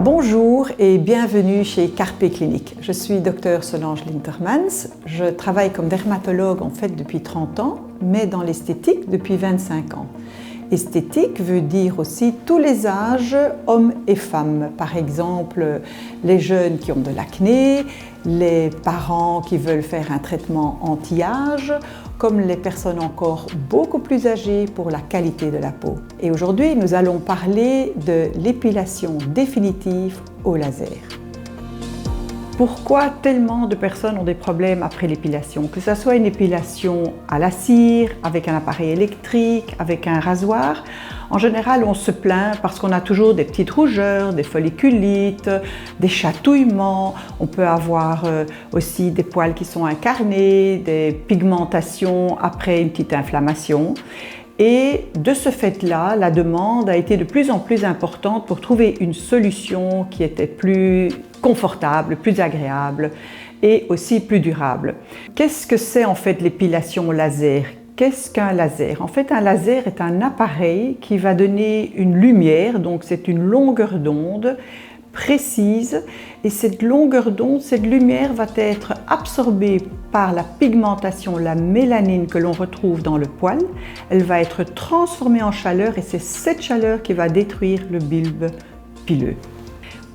Bonjour et bienvenue chez Carpe Clinique. Je suis Dr Solange Lintermans. Je travaille comme dermatologue depuis 30 ans, mais dans l'esthétique depuis 25 ans. Esthétique veut dire aussi tous les âges, hommes et femmes. Par exemple, les jeunes qui ont de l'acné, les parents qui veulent faire un traitement anti-âge, comme les personnes encore beaucoup plus âgées pour la qualité de la peau. Et aujourd'hui, nous allons parler de l'épilation définitive au laser. Pourquoi tellement de personnes ont des problèmes après l'épilation? Que ce soit une épilation à la cire, avec un appareil électrique, avec un rasoir. En général, on se plaint parce qu'on a toujours des petites rougeurs, des folliculites, des chatouillements. On peut avoir aussi des poils qui sont incarnés, des pigmentations après une petite inflammation. Et de ce fait-là, la demande a été de plus en plus importante pour trouver une solution qui était plus confortable, plus agréable et aussi plus durable. Qu'est-ce que c'est en fait l'épilation laser? Qu'est-ce qu'un laser? En fait, un laser est un appareil qui va donner une lumière, donc c'est une longueur d'onde précise, et cette longueur d'onde, cette lumière va être absorbée par la pigmentation, la mélanine que l'on retrouve dans le poil. Elle va être transformée en chaleur et c'est cette chaleur qui va détruire le bulbe pileux.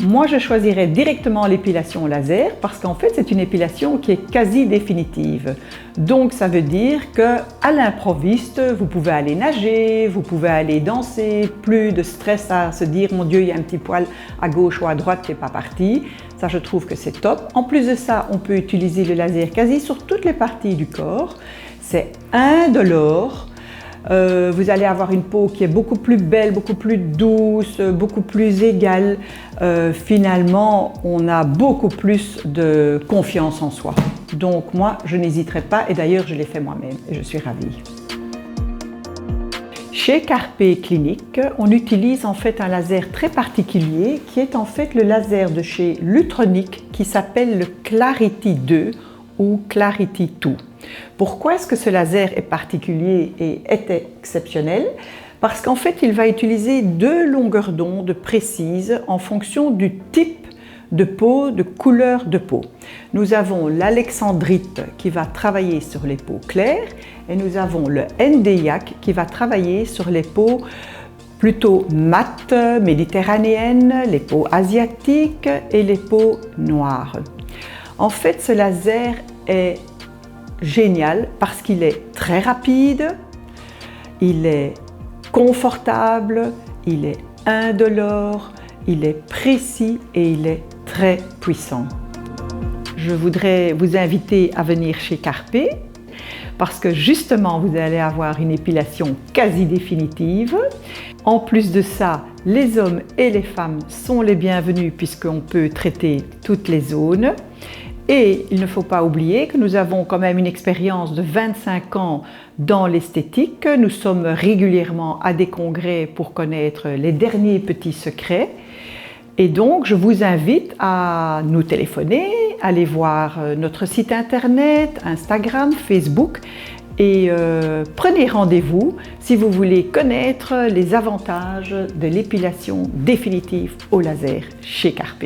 Moi, je choisirais directement l'épilation laser parce qu'en fait, c'est une épilation qui est quasi définitive. Donc, ça veut dire qu'à l'improviste, vous pouvez aller nager, vous pouvez aller danser, plus de stress à se dire « mon Dieu, il y a un petit poil à gauche ou à droite qui n'est pas parti ». Ça, je trouve que c'est top. En plus de ça, on peut utiliser le laser quasi sur toutes les parties du corps. C'est indolore. Vous allez avoir une peau qui est beaucoup plus belle, beaucoup plus douce, beaucoup plus égale. Finalement, on a beaucoup plus de confiance en soi. Donc moi, je n'hésiterai pas et d'ailleurs, je l'ai fait moi-même et je suis ravie. Chez Carpe Clinique, on utilise en fait un laser très particulier qui est en fait le laser de chez Lutronic qui s'appelle le Clarity 2 ou Clarity 2. Pourquoi est-ce que ce laser est particulier et est exceptionnel? Parce qu'en fait, il va utiliser deux longueurs d'onde précises en fonction du type de peau, de couleur de peau. Nous avons l'alexandrite qui va travailler sur les peaux claires et nous avons le NDIAC qui va travailler sur les peaux plutôt mates, méditerranéennes, les peaux asiatiques et les peaux noires. En fait, ce laser est génial parce qu'il est très rapide, il est confortable, il est indolore, il est précis et il est très puissant. Je voudrais vous inviter à venir chez Carpe parce que justement vous allez avoir une épilation quasi définitive. En plus de ça, les hommes et les femmes sont les bienvenus puisqu'on peut traiter toutes les zones. Et il ne faut pas oublier que nous avons quand même une expérience de 25 ans dans l'esthétique. Nous sommes régulièrement à des congrès pour connaître les derniers petits secrets. Et donc, je vous invite à nous téléphoner, aller voir notre site internet, Instagram, Facebook et prenez rendez-vous si vous voulez connaître les avantages de l'épilation définitive au laser chez Carpe.